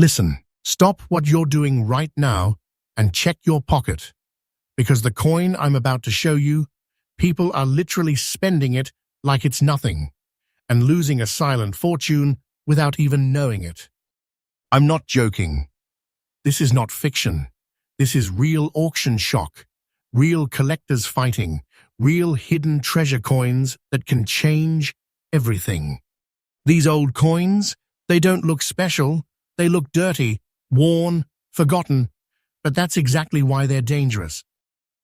Listen, stop what you're doing right now and check your pocket. Because the coin I'm about to show you, people are literally spending it like it's nothing and losing a silent fortune without even knowing it. I'm not joking. This is not fiction. This is real auction shock, real collectors fighting, real hidden treasure coins that can change everything. These old coins, they don't look special, they look dirty, worn, forgotten, but that's exactly why they're dangerous.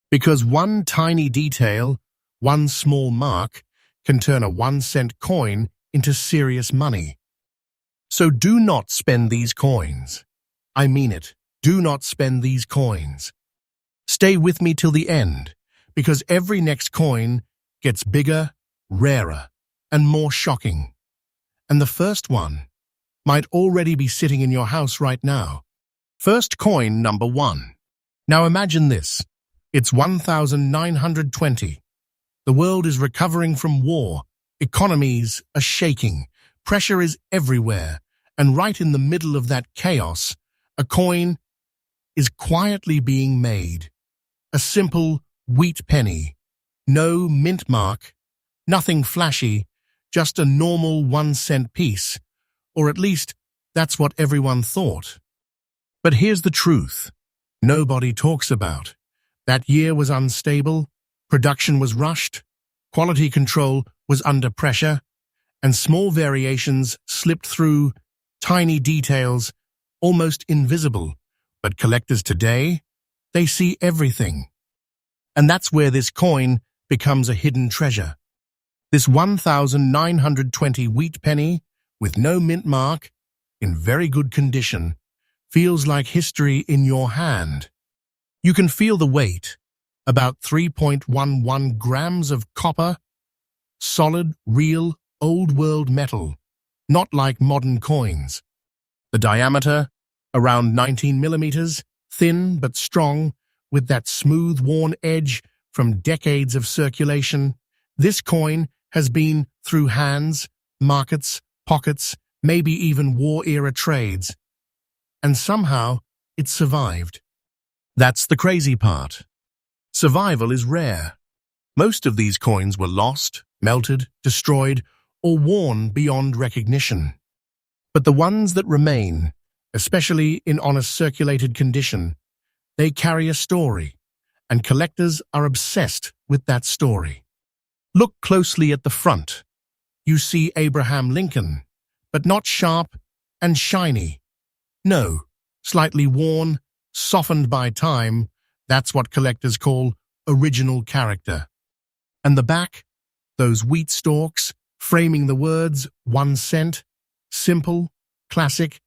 Because one tiny detail, one small mark, can turn a 1-cent coin into serious money. So do not spend these coins. I mean it. Do not spend these coins. Stay with me till the end, because every next coin gets bigger, rarer, and more shocking. And the first one might already be sitting in your house right now. First coin number 1. Now imagine this. It's 1920. The world is recovering from war. Economies are shaking. Pressure is everywhere. And right in the middle of that chaos, a coin is quietly being made. A simple wheat penny. No mint mark. Nothing flashy. Just a normal 1-cent piece. Or at least, that's what everyone thought. But here's the truth. Nobody talks about. That year was unstable, production was rushed, quality control was under pressure, and small variations slipped through, tiny details, almost invisible. But collectors today, they see everything. And that's where this coin becomes a hidden treasure. This 1920 wheat penny, with no mint mark, in very good condition, feels like history in your hand. You can feel the weight, about 3.11 grams of copper, solid, real, old-world metal, not like modern coins. The diameter, around 19 millimeters, thin but strong, with that smooth, worn edge from decades of circulation. This coin has been through hands, markets, pockets, maybe even war-era trades. And somehow, it survived. That's the crazy part. Survival is rare. Most of these coins were lost, melted, destroyed, or worn beyond recognition. But the ones that remain, especially in honest circulated condition, they carry a story, and collectors are obsessed with that story. Look closely at the front. You see Abraham Lincoln, but not sharp and shiny. No, slightly worn, softened by time. That's what collectors call original character. And the back, those wheat stalks, framing the words 1 cent, simple, classic,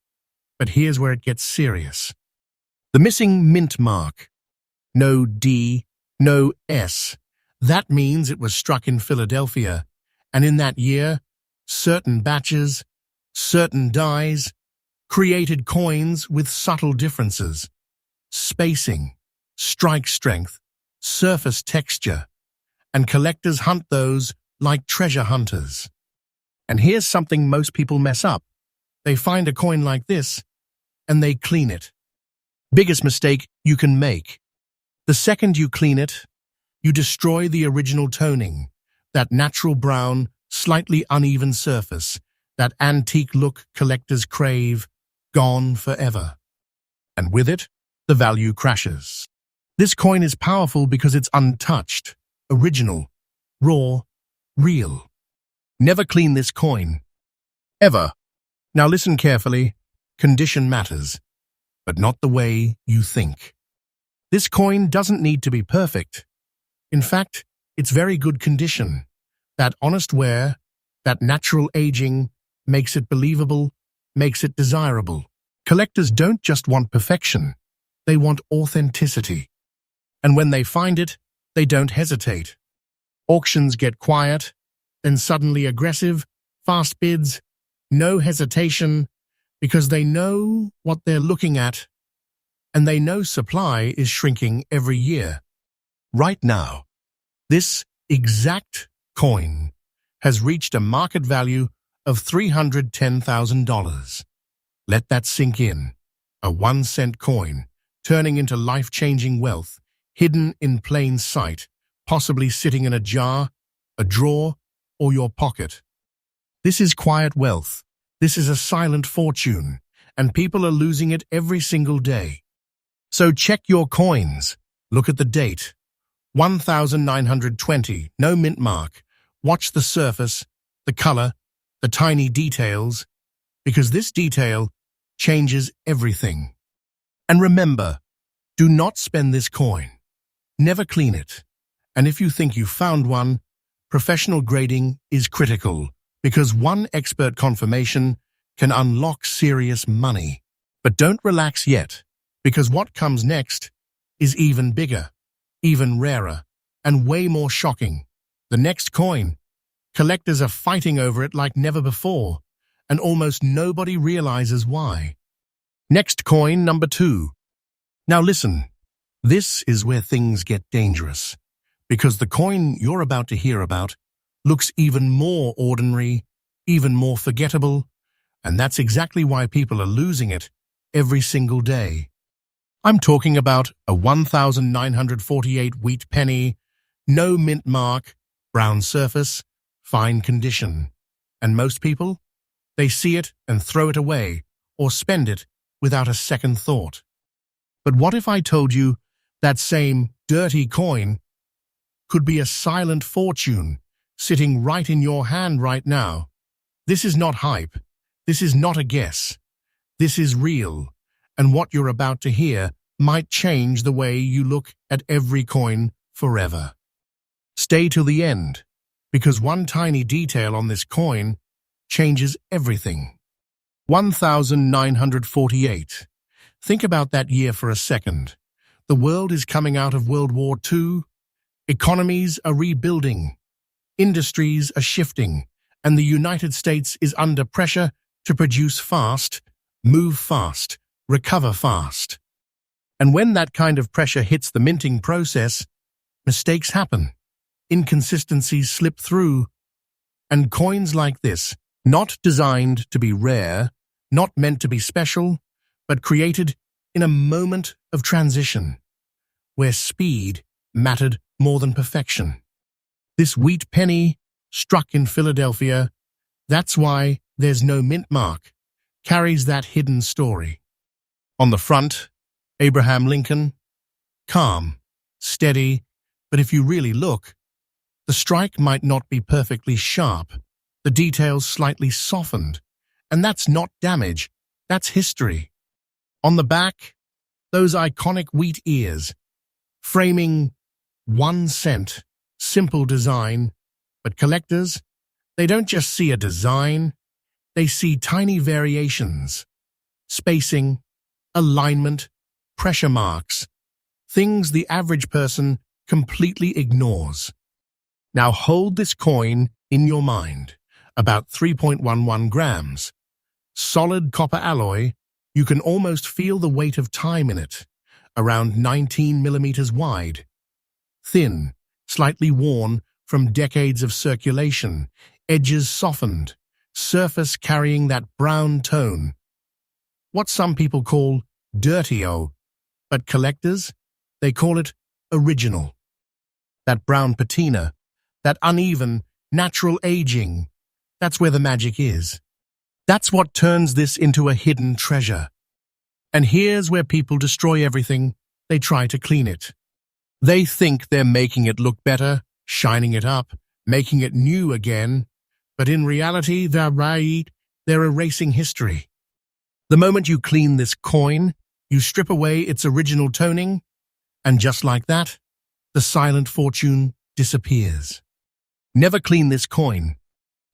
but here's where it gets serious. The missing mint mark. No D, no S. That means it was struck in Philadelphia, and in that year, certain batches, certain dies, created coins with subtle differences. Spacing, strike strength, surface texture, and collectors hunt those like treasure hunters. And here's something most people mess up. They find a coin like this, and they clean it. Biggest mistake you can make. The second you clean it, you destroy the original toning, that natural brown, slightly uneven surface, that antique look collectors crave, gone forever. And with it, the value crashes. This coin is powerful because it's untouched, original, raw, real. Never clean this coin. Ever. Now listen carefully. Condition matters, but not the way you think. This coin doesn't need to be perfect. In fact, it's very good condition. That honest wear, that natural aging, makes it believable, makes it desirable. Collectors don't just want perfection. They want authenticity. And when they find it, they don't hesitate. Auctions get quiet, then suddenly aggressive, fast bids, no hesitation, because they know what they're looking at, and they know supply is shrinking every year. Right now, this exact coin has reached a market value of $310,000. Let that sink in. A 1-cent coin, turning into life-changing wealth, hidden in plain sight, possibly sitting in a jar, a drawer, or your pocket. This is quiet wealth. This is a silent fortune, and people are losing it every single day. So check your coins. Look at the date. 1920, no mint mark. Watch the surface, the color, the tiny details, because this detail changes everything. And remember, do not spend this coin. Never clean it. And if you think you found one, professional grading is critical, because one expert confirmation can unlock serious money. But don't relax yet, because what comes next is even bigger, even rarer, and way more shocking. The next coin. Collectors are fighting over it like never before, and almost nobody realizes why. Next coin, number 2. Now listen, this is where things get dangerous, because the coin you're about to hear about looks even more ordinary, even more forgettable, and that's exactly why people are losing it every single day. I'm talking about a 1948 wheat penny, no mint mark, brown surface, fine condition. And most people, they see it and throw it away or spend it without a second thought. But what if I told you that same dirty coin could be a silent fortune sitting right in your hand right now? This is not hype. This is not a guess. This is real. And what you're about to hear might change the way you look at every coin forever. Stay till the end, because one tiny detail on this coin changes everything. 1948. Think about that year for a second. The world is coming out of World War II. Economies are rebuilding. Industries are shifting. And the United States is under pressure to produce fast, move fast, recover fast. And when that kind of pressure hits the minting process, mistakes happen. Inconsistencies slip through. And coins like this, not designed to be rare, not meant to be special, but created in a moment of transition, where speed mattered more than perfection. This wheat penny, struck in Philadelphia, that's why there's no mint mark, carries that hidden story. On the front, Abraham Lincoln, calm, steady, but if you really look, the strike might not be perfectly sharp, the details slightly softened, and that's not damage, that's history. On the back, those iconic wheat ears, framing 1 cent, simple design, but collectors, they don't just see a design, they see tiny variations, spacing, alignment, pressure marks, things the average person completely ignores. Now hold this coin in your mind, about 3.11 grams. Solid copper alloy, you can almost feel the weight of time in it, around 19 millimeters wide. Thin, slightly worn from decades of circulation, edges softened, surface carrying that brown tone. What some people call dirty-o, but collectors, they call it original. That brown patina, that uneven, natural aging, that's where the magic is. That's what turns this into a hidden treasure. And here's where people destroy everything. They try to clean it. They think they're making it look better, shining it up, making it new again. But in reality, they're erasing history. The moment you clean this coin, you strip away its original toning, and just like that, the silent fortune disappears. Never clean this coin.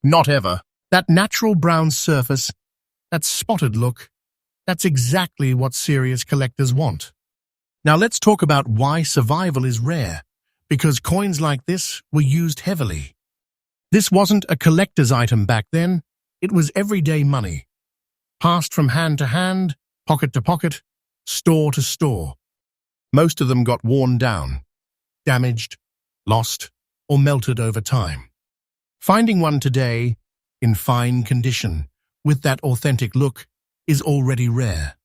Not ever. That natural brown surface, that spotted look, that's exactly what serious collectors want. Now let's talk about why survival is rare, because coins like this were used heavily. This wasn't a collector's item back then, it was everyday money. Passed from hand to hand, pocket to pocket, store to store. Most of them got worn down, damaged, lost, or melted over time. Finding one today, in fine condition, with that authentic look, is already rare.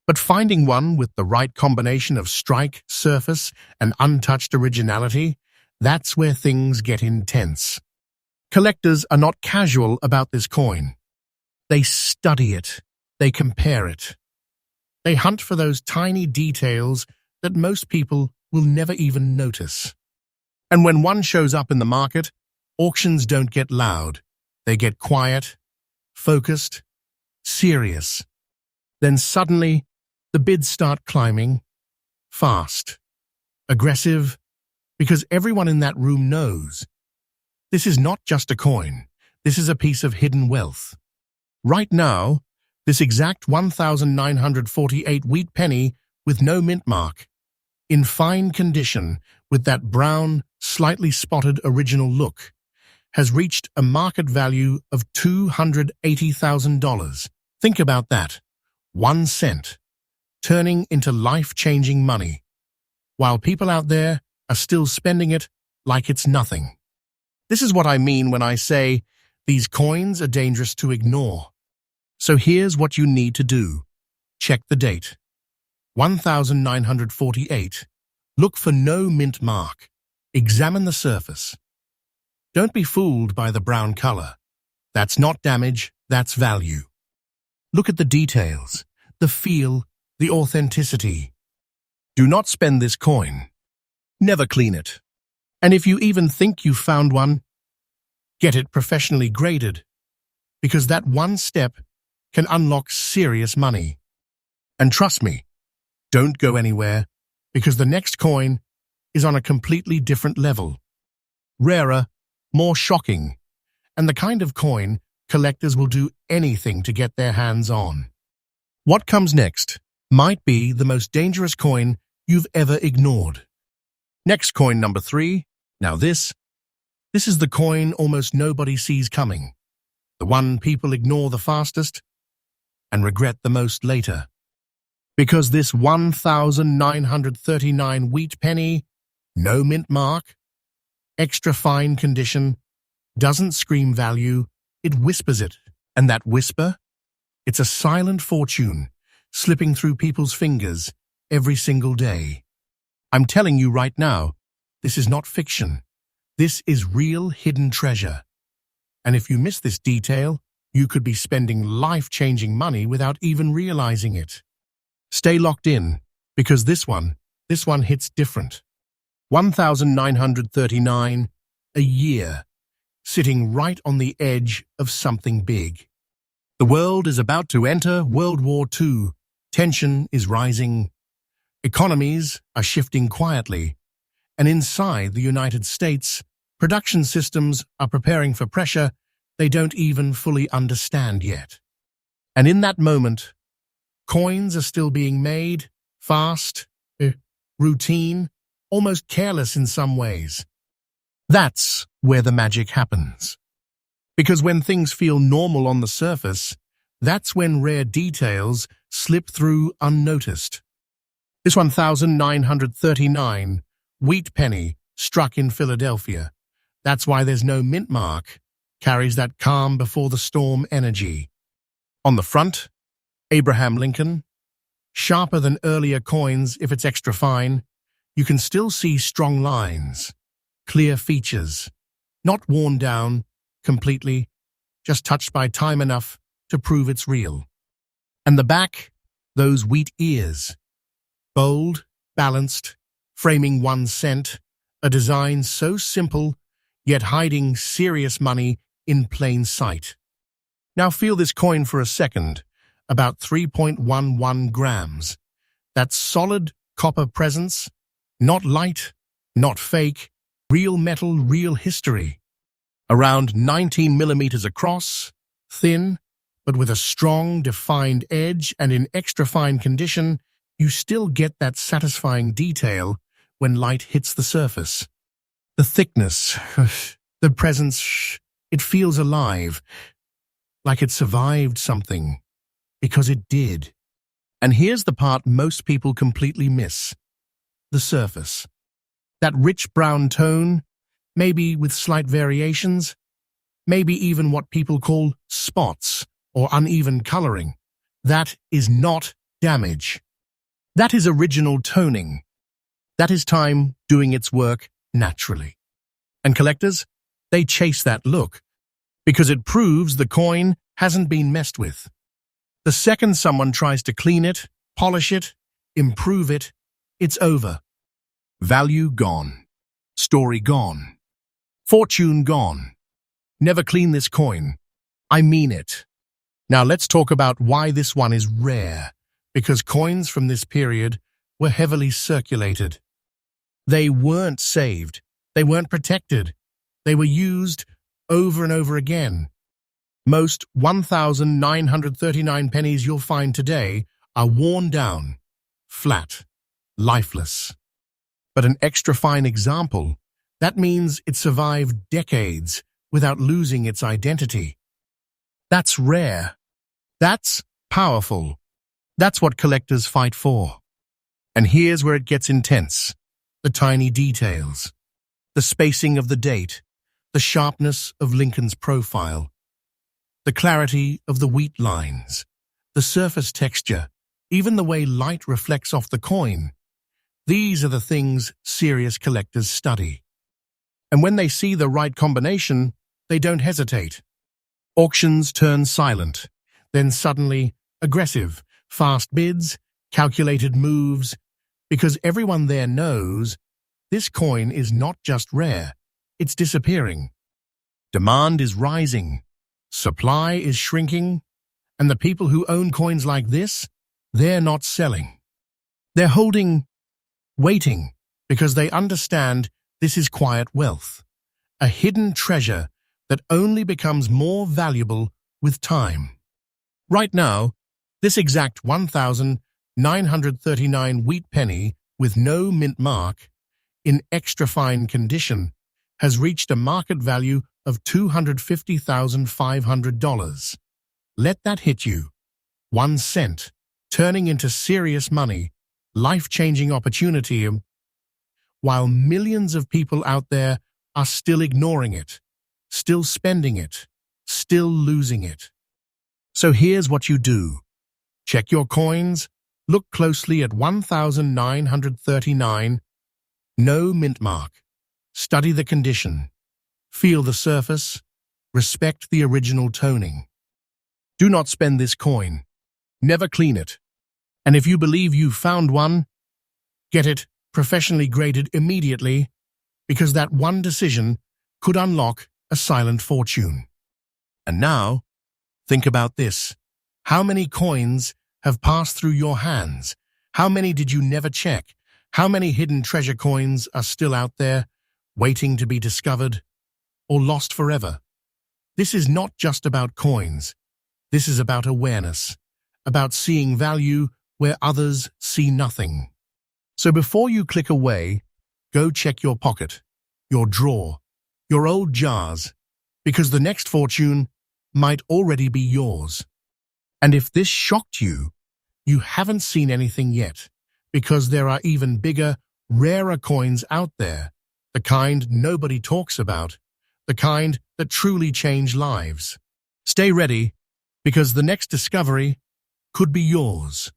But finding one with the right combination of strike, surface, and untouched originality, that's where things get intense. Collectors are not casual about this coin. They study it. They compare it. They hunt for those tiny details that most people will never even notice. And when one shows up in the market, auctions don't get loud. They get quiet, focused, serious. Then suddenly, the bids start climbing, fast, aggressive, because everyone in that room knows this is not just a coin. This is a piece of hidden wealth. Right now, this exact 1948 wheat penny with no mint mark, in fine condition with that brown, slightly spotted original look, has reached a market value of $280,000. Think about that. 1 cent, turning into life-changing money, while people out there are still spending it like it's nothing. This is what I mean when I say these coins are dangerous to ignore. So here's what you need to do. Check the date. 1948. Look for no mint mark. Examine the surface. Don't be fooled by the brown color. That's not damage, that's value. Look at the details, the feel, the authenticity. Do not spend this coin. Never clean it. And if you even think you found one, get it professionally graded, because that one step can unlock serious money. And trust me, don't go anywhere, because the next coin is on a completely different level. Rarer, more shocking, and the kind of coin collectors will do anything to get their hands on. What comes next might be the most dangerous coin you've ever ignored. Next coin number 3. Now this is the coin almost nobody sees coming. The one people ignore the fastest and regret the most later. Because this 1939 wheat penny, no mint mark, extra fine condition, doesn't scream value, it whispers it. And that whisper? It's a silent fortune slipping through people's fingers every single day. I'm telling you right now, this is not fiction. This is real hidden treasure. And if you miss this detail, you could be spending life-changing money without even realizing it. Stay locked in, because this one hits different. 1939, a year, sitting right on the edge of something big. The world is about to enter World War II. Tension is rising. Economies are shifting quietly. And inside the United States, production systems are preparing for pressure they don't even fully understand yet. And in that moment, coins are still being made, fast, routine, almost careless in some ways. That's where the magic happens. Because when things feel normal on the surface, that's when rare details slip through unnoticed. This 1939 wheat penny struck in Philadelphia. That's why there's no mint mark, carries that calm before the storm energy. On the front, Abraham Lincoln, sharper than earlier coins if it's extra fine, you can still see strong lines, clear features, not worn down completely, just touched by time enough to prove it's real. And the back, those wheat ears, bold, balanced, framing 1 cent, a design so simple, yet hiding serious money in plain sight. Now feel this coin for a second, about 3.11 grams. That solid copper presence, not light, not fake, real metal, real history. Around 19 millimeters across, thin, but with a strong, defined edge and in extra fine condition, you still get that satisfying detail when light hits the surface. The thickness, the presence, it feels alive, like it survived something, because it did. And here's the part most people completely miss. The surface. That rich brown tone, maybe with slight variations, maybe even what people call spots or uneven coloring. That is not damage. That is original toning. That is time doing its work naturally. And collectors, they chase that look because it proves the coin hasn't been messed with. The second someone tries to clean it, polish it, improve it, it's over. Value gone. Story gone. Fortune gone. Never clean this coin. I mean it. Now let's talk about why this one is rare, because coins from this period were heavily circulated. They weren't saved. They weren't protected. They were used over and over again. Most 1,939 pennies you'll find today are worn down, flat, lifeless. But an extra fine example, that means it survived decades without losing its identity. That's rare. That's powerful. That's what collectors fight for. And here's where it gets intense. The tiny details. The spacing of the date. The sharpness of Lincoln's profile. The clarity of the wheat lines. The surface texture. Even the way light reflects off the coin. These are the things serious collectors study. And when they see the right combination, they don't hesitate. Auctions turn silent. Then suddenly, aggressive, fast bids, calculated moves, because everyone there knows this coin is not just rare, it's disappearing. Demand is rising, supply is shrinking, and the people who own coins like this, they're not selling. They're holding, waiting, because they understand this is quiet wealth, a hidden treasure that only becomes more valuable with time. Right now, this exact 1,939 wheat penny with no mint mark, in extra fine condition, has reached a market value of $250,500. Let that hit you. 1 cent, turning into serious money, life-changing opportunity, while millions of people out there are still ignoring it, still spending it, still losing it. So here's what you do. Check your coins, look closely at 1,939, no mint mark. Study the condition. Feel the surface. Respect the original toning. Do not spend this coin. Never clean it. And if you believe you've found one, get it professionally graded immediately, because that one decision could unlock a silent fortune. And now, think about this. How many coins have passed through your hands? How many did you never check? How many hidden treasure coins are still out there, waiting to be discovered or lost forever? This is not just about coins. This is about awareness, about seeing value where others see nothing. So before you click away, go check your pocket, your drawer, your old jars, because the next fortune might already be yours. And if this shocked you, you haven't seen anything yet, because there are even bigger, rarer coins out there, the kind nobody talks about, the kind that truly change lives. Stay ready, because the next discovery could be yours.